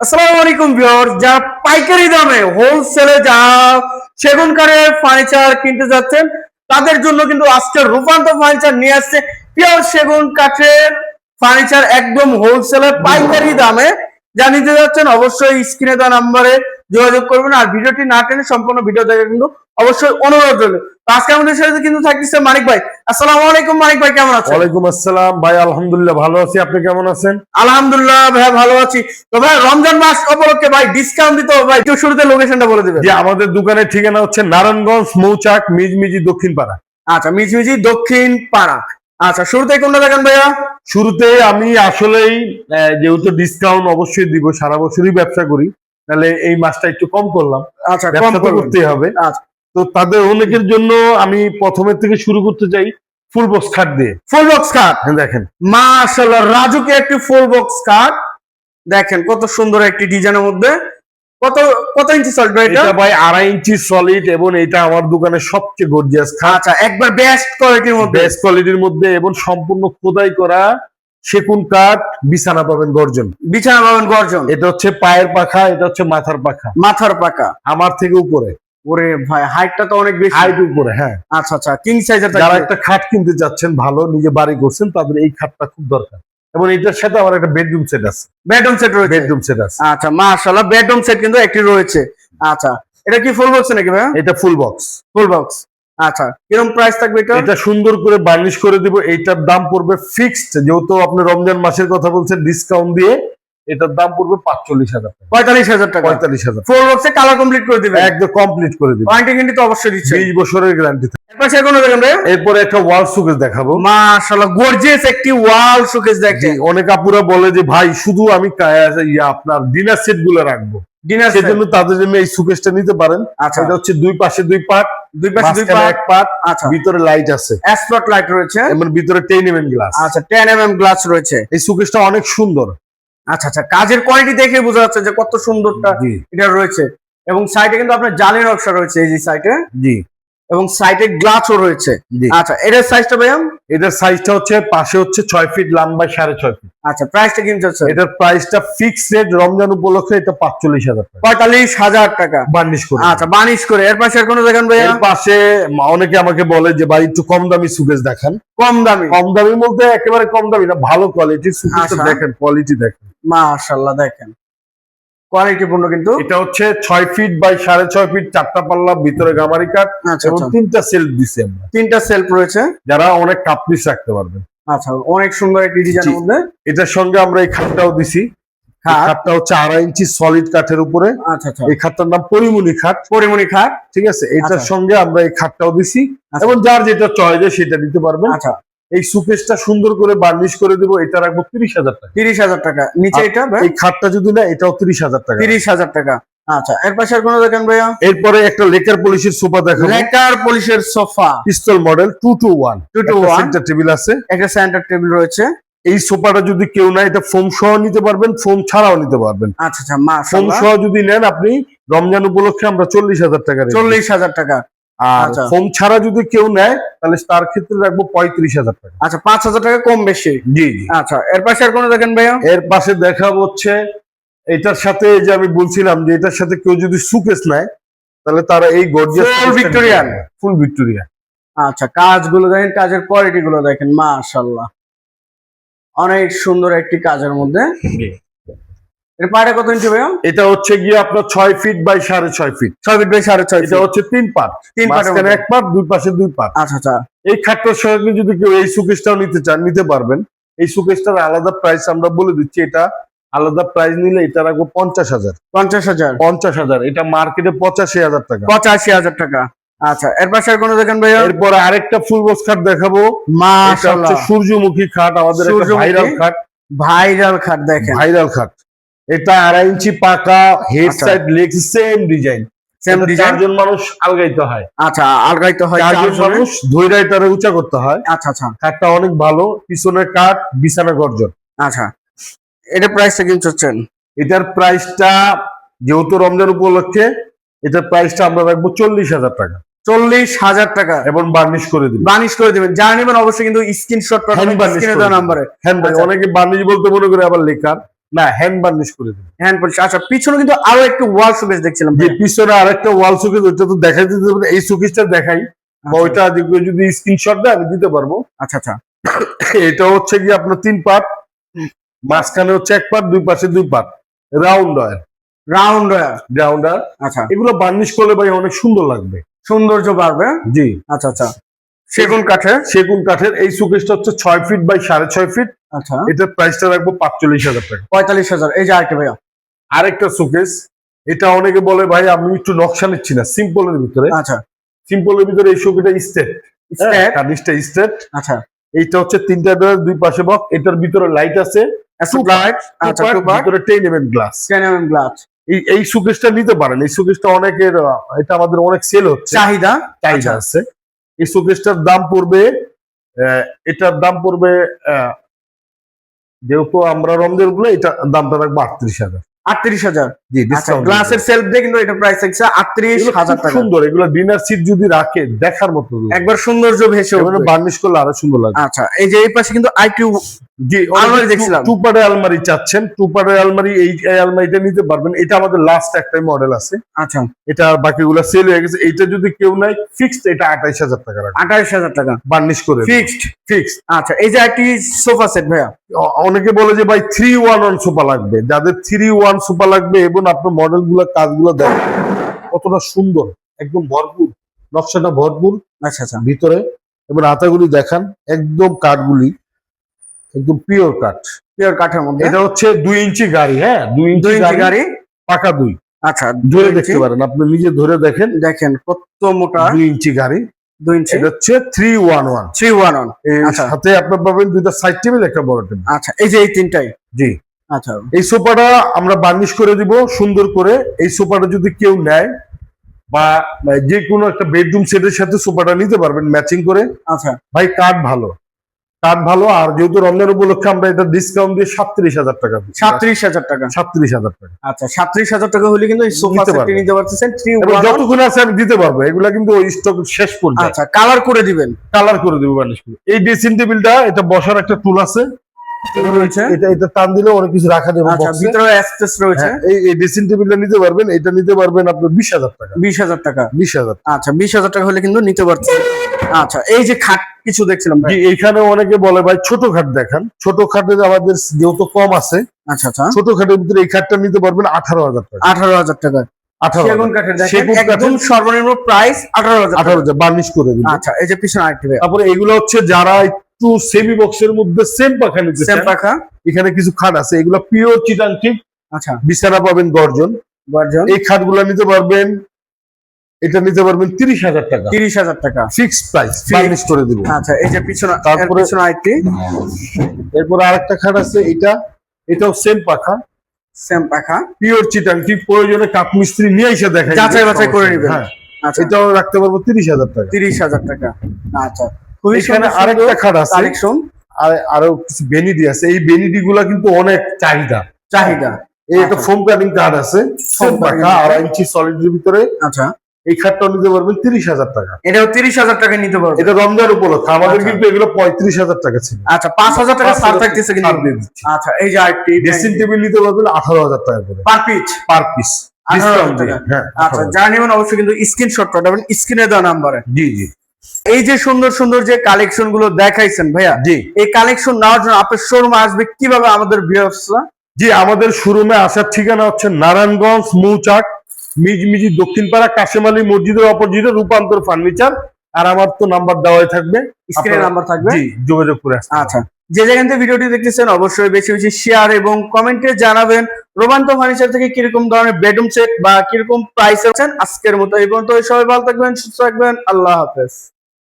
আসসালামু আলাইকুম ভিউয়ার্স, যারা পাইকারি দামে হোলসেলে যা সেগুন কাঠের ফার্নিচার কিনতে যাচ্ছেন তাদের জন্য কিন্তু আজকে রূপান্তর ফার্নিচার নিয়ে আসছে পিওর সেগুন কাঠের ফার্নিচার একদম হোলসেলে পাইকারি দামে। যা নিতে যাচ্ছেন অবশ্যই স্ক্রিনে দেওয়া নাম্বারে যোগাযোগ করবেন, আর ভিডিওটি না টেনে সম্পূর্ণ ভিডিও দেখে কিন্তু অবশ্যই অনুরোধ রইল। আজকে আমাদের সাথে কিন্তু থাকতেছে মানিক ভাই। আসসালামু আলাইকুম মানিক ভাই, কেমন আছেন? ওয়ালাইকুম আসসালাম ভাই, আলহামদুলিল্লাহ ভালো আছি। আপনি কেমন আছেন? আলহামদুলিল্লাহ ভাই, ভালো আছি। তো ভাই রমজান মাস উপলক্ষে ভাই ডিসকাউন্ট দিতে হবে ভাই, একটু শুরুতে লোকেশনটা বলে দিবেন। যে আমাদের দোকানের ঠিকানা হচ্ছে নারায়ণগঞ্জ মৌচাক মিজমিজি দক্ষিণ পাড়া। আচ্ছা, মিজমিজি দক্ষিণ পাড়া। আচ্ছা, শুরুতে কোনটা দেখেন ভাইয়া? শুরুতে আমি আসলেই যেহেতু ডিসকাউন্ট অবশ্যই দিব, সারা বছরই ব্যবসা করি, তাহলে এই মাসটা একটু কম করলাম। আচ্ছা, কম ব্যবসা তো করবেন। করতেই হবে। আচ্ছা, তো তাদের অনেকের জন্য আমি প্রথমের থেকে শুরু করতে চাই ফুল বক্স খাট দিয়ে। ফুল বক্স খাট দেখেন মাশাআল্লাহ, রাজুকে একটি ফুল বক্স খাট দেখেন, কত সুন্দর একটি ডিজাইনের মধ্যে। কত কত ইঞ্চি সলিড এটা? এটা ভাই 2.5 ইঞ্চি সলিড, এবং এটা আমার দোকানের সবচেয়ে গর্জিয়াস খাট। আচ্ছা, একবার বেস্ট কোয়ালিটির মধ্যে। বেস্ট কোয়ালিটির মধ্যে এবং সম্পূর্ণ খোদাই করা সেগুন কাঠ। বিছানা পাবেন গর্জন, বিছানা পাবেন গর্জন। এটা হচ্ছে পায়ের পাখা, এটা হচ্ছে মাথার পাখা। মাথার পাকা আমার থেকে উপরে। ওরে ভাই, হাইটটা তো অনেক বেশি। হাইট উপরে, হ্যাঁ। আচ্ছা আচ্ছা, কিং সাইজের। যারা একটা খাট কিনতে যাচ্ছেন, ভালো নিজে বাড়ি করছেন, তাদের এই খাটটা খুব দরকার। এবং এটার সাথে আমার একটা বেডরুম সেট আছে। বেডরুম সেট রয়েছে। বেডরুম সেট আছে। আচ্ছা মাশাআল্লাহ, বেডরুম সেট কিন্তু একটি রয়েছে। আচ্ছা, এটা কি ফুল বক্স নাকি ভাই? এটা ফুল বক্স। Full box. আচ্ছা, কিরকম প্রাইস থাকবে এটা? এটা সুন্দর করে বার্নিশ করে দিব। এইটার দাম পড়বে ফিক্সড, যেহেতু আপনি রমজান মাসের কথা বলছেন, ডিসকাউন্ট দিয়ে এটার দাম পড়বে 45,000 টাকা। 45,000 টাকা। 45,000 ফুল বক্সে কালার কমপ্লিট করে দিবেন? একদম কমপ্লিট করে দিব। ওয়ারেন্টি কিন্তু তো অবশ্যই দিচ্ছে। 20 বছরের গ্যারান্টি থাকে। এরপর সে কোনো দেখেন ভাই? এরপরে একটা ওয়াল শোকেস দেখাবো। মাশাআল্লাহ, গর্জিয়াস একটি ওয়াল শোকেস দেখেন। অনেক আপুরা বলে যে ভাই শুধু আমি আপনার ডিনার সেট গুলো রাখবো, ডিনার সেট। সেজন্য তাদের জন্য এই শোকেসটা নিতে পারেন। আচ্ছা, এটা হচ্ছে দুই পাশে দুই পার্ট, দুই পাশে দুই মাঝখানে পার্ট। এক পার্ট। আচ্ছা, ভিতরে লাইট আছে, স্পট লাইট রয়েছে, এবং ভিতরে 10 mm গ্লাস। আচ্ছা 10 mm গ্লাস রয়েছে। এই শোকেসটা অনেক সুন্দর। আচ্ছা আচ্ছা, কাজের কোয়ালিটি দেখে বোঝা যাচ্ছে যে কত সুন্দরটা জি এটা রয়েছে। এবং সাইডে কিন্তু আপনার জালি নকশা রয়েছে, এই যে সাইডে, জি, এবং সাইডে গ্লাসও রয়েছে। জি। আচ্ছা, এটার সাইজটা ভাইয়া? এটার সাইজটা হচ্ছে পাশে হচ্ছে 6 ফিট, লম্বায় 6.5 ফিট। আচ্ছা, প্রাইসটা কিনতে হচ্ছে? এটার প্রাইসটা ফিক্সড রেট, রমজান উপলক্ষে এটা 45,000 টাকা। 45,000 টাকা। বার্নিশ করে। আচ্ছা, বানিশ করে। এর পাশে আর কোনো দেখেন ভাইয়া? এর পাশে অনেকে আমাকে বলে যে ভাই একটু কম দামি সুকেস দেখান। কম দামি? কম দামি বলতে একেবারে কম দামি না, ভালো কোয়ালিটির সুকেসটা আচ্ছা। দেখেন, কোয়ালিটি দেখেন। মাশাআল্লাহ, দেখেন কোয়ালিটি পূর্ণ কিন্তু। এটা হচ্ছে 6 ফিট বাই 6.5 ফিট, 4টা পাল্লা, ভিতরে গামারি কাঠ, আচ্ছা এবং আচ্ছা, 3টা সেলফ দিছি আমরা। 3টা সেলফ রয়েছে। যারা অনেক কাপড় রাখতে পারবেন। আচ্ছা, অনেক সুন্দর একটি ডিজাইনের জি। মধ্যে। এটার সঙ্গে আমরা এই খাটটাও দিছি। খাট। খাটটা হচ্ছে 2.5 ইঞ্চি সলিড কাঠের উপরে। আচ্ছা আচ্ছা, এই খাটটার নাম পরিমণি খাট। পরিমণি খাট। ঠিক আছে, এটার আচ্ছা। সঙ্গে আমরা এই খাটটাও দিছি, আচ্ছা। এবং যার যেটা চয়েস সেটা নিতে পারবেন। আচ্ছা, এই সুকেসটা সুন্দর করে বার্নিশ করে দিব। এটা রাখবো 30,000 টাকা। 30,000 টাকা। নিচে এটা ভাই? এই খাটটা যদি না, এটাও 30,000 টাকা। 30,000 টাকা। আচ্ছা, এর পাশে আর কোনো দেখেন ভাইয়া? এরপরে একটা লেকার পলিশের সোফা দেখাবো। লেকার পলিশের সোফা, পিস্তল model 2 to 1। 2 to 1। Centre table আছে। একটা সেন্টার টেবিল রয়েছে। এই সোফাটা যদি কেউ না, এটা ফোম সহ নিতে পারবেন, ফোম ছাড়াও নিতে পারবেন। আচ্ছা আচ্ছা, ফোম মাশাআল্লাহ। সহ যদি নেন আপনি, রমজান উপলক্ষে আমরা 40,000 টাকা রেখেছি। 40,000 টাকা। আর আচ্ছা। ফোম ছাড়া যদি কেউ নেয়, তাহলে তার ক্ষেত্রে রাখবো 35,000 টাকা। আচ্ছা, 5,000 টাকা কম বেশি। জি জি। আচ্ছা, এর পাশে আর কোনো দেখেন ভাইয়া? এর পাশে দেখাবো হচ্ছে এটার সাথে, যে আমি বলছিলাম যে এটার সাথে কেউ যদি সুকেস নেয়, তাহলে তারা এই গর্জিয়াস Full Victorian। ফুল ভিক্টোরিয়া। আচ্ছা, কাজগুলো দেখেন, কাজের কোয়ালিটি গুলো দেখেন, মাশাআল্লাহ অনেক সুন্দর একটি কাজের মধ্যে। এর পাড়ে কত ইঞ্চি ভাইয়া? এটা হচ্ছে গিয়ে আপনার 6 feet by 6.5 feet. 6 feet by 6.5 এটা হচ্ছে 3 পার্ট, 3 পার্টের মাঝখানে মধ্যে। এক পার্ট, দুই পাশে দুই পার্ট। আচ্ছা আচ্ছা, এই খাটটার সঙ্গে যদি কেউ এই সুকেসটাও নিতে চান, নিতে পারবেন। এই সুকেসটার আলাদা প্রাইস আমরা বলে দিচ্ছি। এটা আলাদা প্রাইস নিলে এটা রাখবো 50,000। 50,000। 50,000, এটা মার্কেটে 85,000 টাকা। 85,000 টাকা। আচ্ছা, এর পাশে আর কোনো দেখেন ভাইয়া? এরপরে আরেকটা ফুল বক্স খাট দেখাবো। এটা মাশাআল্লাহ, হচ্ছে সূর্যমুখী খাট, আমাদের একটা সূর্যমুখী। ভাইরাল খাট। ভাইরাল খাট দেখেন, ভাইরাল খাট। এটা 2.5 ইঞ্চি পাকা, হেড আচ্ছা। Side leg same design. Same design. 4 জন মানুষ আলগাইতে হয়। আচ্ছা, আলগাইতে হয় 4 জন 4 জনে। মানুষ ধৈর্য এটারে উঁচা করতে হয়। আচ্ছা আচ্ছা খাটটা অনেক ভালো, পিছনের কাঠ, বিছানা গর্জন। আচ্ছা, এটা প্রাইসটা কিনতে হচ্ছেন? এটার প্রাইসটা যেহেতু রমজান উপলক্ষে, এটার প্রাইসটা আমরা রাখবো 40,000 টাকা। 40,000 টাকা। এবং বার্নিশ করে দিব। বানিশ করে দিবেন। যারা নেবেন অবশ্যই কিন্তু স্ক্রিনশট পাঠাবেন Hand varnish স্ক্রিনে করে দেওয়া দিবেন। নম্বরে। হ্যাঁ ভাই, আচ্ছা। অনেকে বার্নিশ বলতে মনে করে আবার লেকার। না, হ্যান্ড বার্নিশ করে দেবো। Hand polish. আচ্ছা, পিছনে কিন্তু আরো একটু ওয়াল শোকেস দেখছিলাম যে ভাইয়া। পিছনে আরেকটা ওয়াল শোকেস, ওইটা তো দেখাই দিতে পারবেন, এই শোকেসটা দেখাই বা ওইটা যদি স্ক্রিনশট দেয় আমি দিতে পারবো। আচ্ছা আচ্ছা, এটা হচ্ছে কি আপনার 3 পার্ট, মাঝখানে হচ্ছে 1 পার্ট, 2 পাশে 2 পার্ট, রাউন্ড ওয়্যার। রাউন্ড আচ্ছা, এগুলো বার্নিশ করলে ভাই অনেক সুন্দর লাগবে, সৌন্দর্য বাড়বে। জি। আচ্ছা আচ্ছা, সেগুন কাঠের এই শোকেসটা হচ্ছে 6 ফিট বাই 6.5 ফিট। আচ্ছা, এটার প্রাইসটা রাখবো 45,000 টাকা। 45,000। এই যে আরেকটা ভাইয়া, আরেকটা শোকেস, এটা অনেকে বলে ভাই আমি একটু নকশা নিচ্ছি না, সিম্পলের ভিতরে। আচ্ছা, সিম্পলের ভিতরে এই শোকেসটা স্টেট, কার্নিশটা স্টেট। আচ্ছা, এইটা হচ্ছে 3টা ডোর, 2 পাশে বক্স, এটার ভিতরে লাইট আছে, লাইট। আচ্ছা, ভিতরে 10 mm গ্লাস। 10 mm glass. এই শোকেসটা নিতে পারেন, এই শোকেসটা অনেকের, এটা আমাদের অনেক সেল হচ্ছে, চাহিদা আছে। এই শোকেসটার দাম পড়বে, এটার দাম পড়বে, যেহেতু আমরা রমজান গুলো, এটা দামটা রাখবো 38,000। 38,000। জি, আচ্ছা, ডিসকাউন্ট। গ্লাসের সেলফ দিয়ে কিন্তু এটা প্রাইস থাকছে 38,000 টাকা। সুন্দর, এগুলো ডিনার সিট যদি রাখে দেখার মতো, একবার সৌন্দর্য ভেসে উঠবে। বার্নিশ করলে আরো সুন্দর লাগবে। আচ্ছা, এই যে এই পাশে কিন্তু আইকিউ জি, আলমারি দেখছিলাম। 2 পার্টের আলমারি চাচ্ছেন, 2 পার্টের আলমারি, এই আলমারিটা নিতে পারবেন। এটা আমাদের লাস্ট একটাই মডেল আছে, আচ্ছা, এটা বাকিগুলো সেল হয়ে গেছে। এইটা যদি কেউ নাই, ফিক্সড এটা 28,000 টাকা রাখবে, 28,000 টাকা বার্নিশ করে ফিক্সড। আচ্ছা, এই যে একটি সোফা সেট ভাইয়া, অনেকে বলে যে ভাই 3-1-1 সোফা লাগবে, যাদের 3-1 সোফা লাগবে, এবং আপনার মডেল গুলো, কাজগুলো দেখেন কতটা সুন্দর, একদম ভরপুর, নকশাটা ভরপুর। আচ্ছা আচ্ছা, ভিতরে এবং হাতাগুলি দেখান, একদম কাঠগুলি একদম পিওর কাঠের মধ্যে। এটা হচ্ছে 2 ইঞ্চি গাড়ি, হ্যাঁ 2 ইঞ্চি গাড়ি, পাকা 2। আচ্ছা, ধরে দেখতে পারেন, আপনি নিজে ধরে দেখেন কত মোটা। 2 ইঞ্চি গাড়ি, 2 ইঞ্চি। এটা হচ্ছে 3-1-1। এর আচ্ছা, সাথে আপনার পাবেন 2টা সাইড টেবিল, একটা বড় টেবিল। আচ্ছা, এই যে এই তিনটাই। জি। আচ্ছা, এই সোফাটা আমরা বার্নিশ করে দিব সুন্দর করে। এই সোফাটা যদি কেউ নেয়, বা যে কোনো একটা বেডরুম সেটের সাথে সোফাটা নিতে পারবেন ম্যাচিং করে। আচ্ছা ভাই, কাঠ ভালো। আর যেহেতু রমজান উপলক্ষে আমরা এটা ডিসকাউন্ট দিয়ে 37,000 টাকা দিচ্ছি। 37,000 টাকা। 37,000 টাকা। আচ্ছা, 37,000 টাকা হলে কিন্তু এই সোফা সেটটি নিতে পারতেছেন। যতক্ষণ আছে আমি দিতে পারবো, এগুলা কিন্তু ওই স্টক শেষ পর্যন্ত। আচ্ছা, কালার করে দিবেন, কালার করে দেবো বার্নিশ করে। এই ড্রেসিং টেবিলটা, এটা বসার একটা টুল আছে, এটা টান দিলে অনেক কিছু রাখা যাবে। আচ্ছা, ভিতরে স্পেস রয়েছে। এই ড্রেসিং টেবিলটা নিতে পারবেন, এটা নিতে পারবেন আপনার 20,000 টাকা। 20,000 টাকা। 20,000। আচ্ছা, 20,000 টাকা হলে কিন্তু নিতে পারছেন। আচ্ছা, এই যে খাট কিছু দেখছিলাম ভাই। জি, এইখানে অনেকে বলে ভাই ছোট খাট দেখান। ছোট খাটের আমাদের যেহেতু কম আছে, আচ্ছা আচ্ছা, ছোট খাটের ভিতরে এই খাটটা নিতে পারবেন 18,000 টাকা। 18,000 টাকা। 18,000 সেগুন কাঠের দেখেন, একদম সর্বনিম্ন প্রাইস 18,000 টাকা। 18,000 বার্নিশ করে দিন। আচ্ছা, এই যে পিছনে আরেকটি ভাই। তারপরে এগুলো হচ্ছে যারা একটু সেমি বক্সের মধ্যে সেম পাখা নিতে চান, সেম পাখা। এখানে কিছু খাট আছে, এগুলো পিওর চিটাং ঠিক। আচ্ছা, বিছানা পাবেন গর্জন। এই খাটগুলো নিতে পারবেন, এটা নিতে পারবেন 30,000 টাকা। 30,000 টাকা ফিক্সড প্রাইস, বার্নিশ করে দিব। আচ্ছা, এই যে পিছনে, তারপরে পিছনে আরেকটি। এরপর আরেকটা খাট আছে, এটাও সেম পাখা, সেম পাখা, পিওর চিটাং ঠিক। প্রয়োজনে কাঠ মিস্ত্রি নিয়ে এসে দেখাই, যাচাই বাছাই করে নেবেন। হ্যাঁ, আচ্ছা, এটাও রাখতে পারবো 30,000 টাকা। 30,000 টাকা। আচ্ছা, খুবই এখানে সুন্দর আরেকটা খাট আছে, কালেকশন। আরো কিছু বেনিডি আছে। এই বেনিডি গুলা কিন্তু অনেক চাহিদা। এই একটা ফোম কাটিং কাঠ আছে, সেম পাখা, 2.5 ইঞ্চি সলিডের ভিতরে। আচ্ছা, এই খাটটাও নিতে পারবেন 30,000 টাকা। এটাও 30,000 টাকা নিতে পারবেন। এটা রমজান উপলক্ষে, আমাদের কিন্তু এগুলো 35,000 টাকা ছিল। আচ্ছা, 5,000 টাকা ছাড় থাকতেছে কিন্তু। আচ্ছা, এই যে আরেকটি ড্রেসিং টেবিল নিতে পারবেন 18,000 টাকা করে পার পিস। 18,000 টাকা। হ্যাঁ, আচ্ছা, যারা নেবেন অবশ্যই কিন্তু স্ক্রিনশট পাঠাবেন স্ক্রিনে দেওয়া নাম্বারে। জি জি। এই যে সুন্দর সুন্দর যে কালেকশন গুলো দেখাইছেন ভাইয়া, জি, এই কালেকশন নেওয়ার জন্য আপনার শোরুমে আসবে কিভাবে আমাদের ভিউয়ার্সরা? জি, আমাদের শোরুমে আসার ঠিকানা হচ্ছে নারায়ণগঞ্জ মৌচাক, মিজমিজি দক্ষিণপাড়া, কাশেম আলী মসজিদের অপোজিটে রূপান্তর ফার্নিচার। আর আমার তো নাম্বার দেওয়াই থাকবে, স্ক্রিনে নাম্বার থাকবে, জি, যোগাযোগ করে আসবেন। আচ্ছা, যে যেখান থেকে ভিডিওটি দেখতেছেন অবশ্যই বেশি বেশি শেয়ার এবং কমেন্টে জানাবেন রূপান্তর ফার্নিচার থেকে কিরকম ধরনের বেডরুম সেট বা কিরকম প্রাইস আছেন। আজকের মতো এই পর্যন্ত, সবাই ভালো থাকবেন, সুস্থ থাকবেন, আল্লাহ হাফেজ।